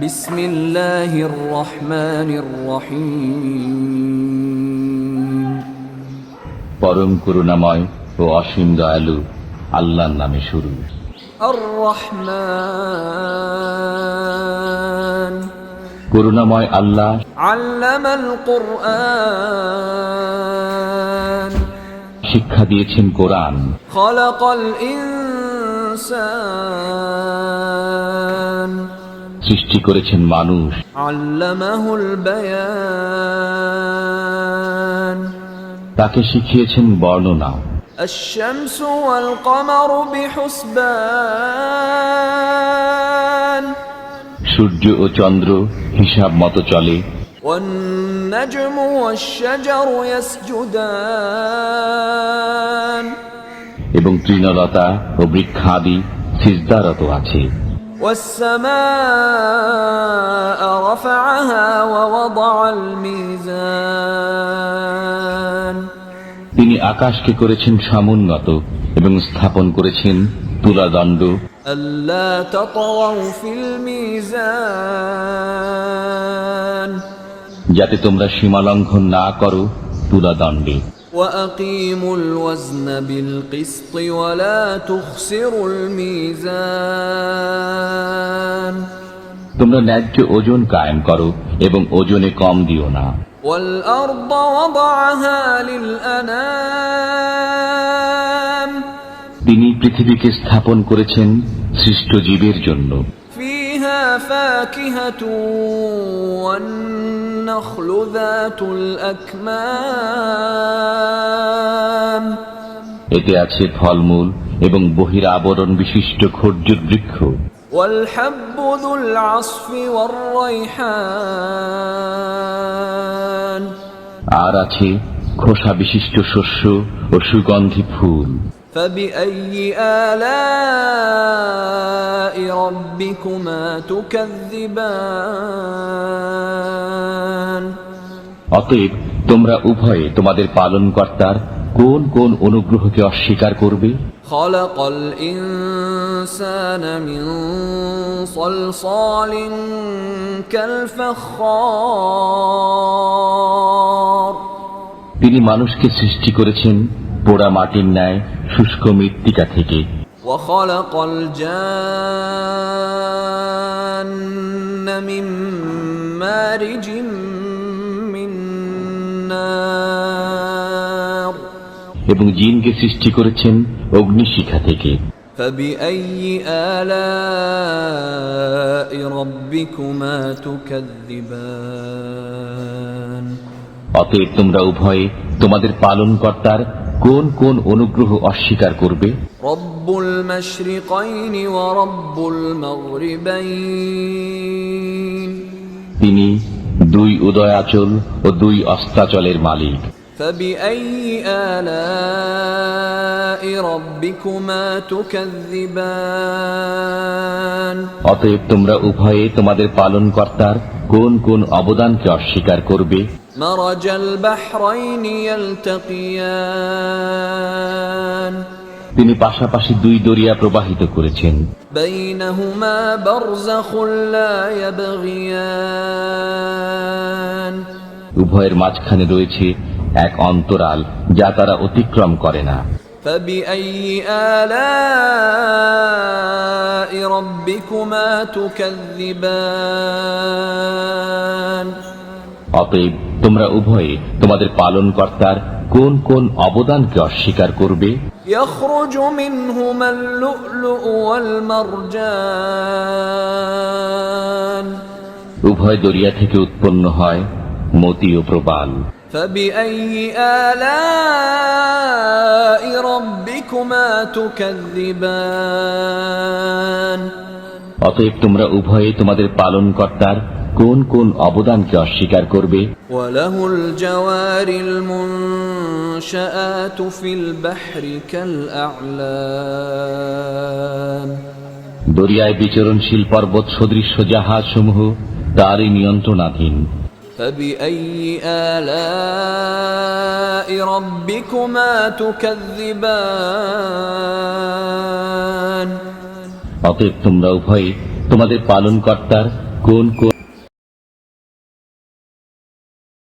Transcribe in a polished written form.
বিসমিল্লাহির রহমানির রহিম। পরম করুণাময় ও অসীম দয়ালু আল্লাহর নামে শুরু। আর রহমান। করুণাময় আল্লাহ আল্লামাল কুরআন। শিক্ষা দিয়েছেন কোরআন। খলাকাল ইনসান। সৃষ্টি করেছেন মানুষ। আল্লামাহুল বায়ান। তাকে শিখিয়েছেন বর্ণনা। الشمس والقمر بحسبان। সূর্য ও চন্দ্র হিসাব মতো চলে। والنجم والشجر يسجدان। এবং তৃণলতা ও বৃক্ষাদি সিজদারত আছে। والسماء رفعها ووضع الميزان। তিনি আকাশকে করেছেন সমুন্নত এবং স্থাপন করেছেন তুলাদণ্ড। ألا تطغوا في الميزان। যাতে তোমরা সীমালঙ্ঘন না করো তুলাদণ্ডে। وأقيموا الوزن بالقسط ولا تخسروا الميزان। তোমরা ন্যায্য ওজন কায়েম করো এবং ওজনে কম দিও না। والأرض وضعها للأنام। তিনি পৃথিবীকে স্থাপন করেছেন সৃষ্ট জীবের জন্য। فيها فاكهة والنخل ذات الأكمام। এতে আছে ফলমূল এবং বহিরাবরণ বিশিষ্ট খর্জুর বৃক্ষ। والحب ذو العصف والريحان। আর আছে খোসা বিশিষ্ট শস্য ও সুগন্ধি ফুল। فبأي آلاء ربكما تكذبان। অতএব তোমরা উভয়ে তোমাদের পালনকর্তার কোন কোন অনুগ্রহকে অস্বীকার করবে? خلق الإنسان من صلصال كالفخار। তিনি মানুষকে সৃষ্টি করেছেন পোড়া মাটির ন্যায় শুষ্ক মৃত্তিকা থেকে। وخلق الجان من مارج من نار। এবং জিনকে সৃষ্টি করেছেন অগ্নিশিখা থেকে। فبأي آلاء ربكما تكذبان। অতএব তোমরা উভয়ে তোমাদের পালনকর্তার কোন কোন অনুগ্রহ অস্বীকার করবে? رب المشرقين ورب المغربين। তিনি দুই উদয়াচল ও দুই অস্তাচলের মালিক। فبأي آلاء ربكما تكذبان। অতএব তোমরা উভয়ে তোমাদের পালনকর্তার কোন কোন অবদানকে অস্বীকার করবে? مرج البحرين يلتقيان। তিনি পাশাপাশি দুই দরিয়া প্রবাহিত করেছেন। بينهما برزخ لا يبغيان। উভয়ের মাঝখানে রয়েছে এক অন্তরাল যা তারা অতিক্রম করে না। فبأي آلاء ربكما تكذبان। অতএব তোমরা উভয়ে তোমাদের পালনকর্তার কোন কোন অবদানকে অস্বীকার করবে? يخرج منهما اللؤلؤ والمرجان। উভয় দরিয়া থেকে উৎপন্ন হয় মতি ও প্রবাল। فبأي آلاء ربكما تكذبان। অতএব তোমরা উভয়ে তোমাদের পালনকর্তার কোন কোন অবদানকে অস্বীকার করবে? وله الجوار المنشآت في البحر كالأعلام। দরিয়ায় বিচরণশীল পর্বত সদৃশ্য জাহাজ সমূহ তারই নিয়ন্ত্রণাধীন। فبأي آلاء ربكما تكذبان। অতএব তোমরা উভয়ে তোমাদের পালনকর্তার কোন কোন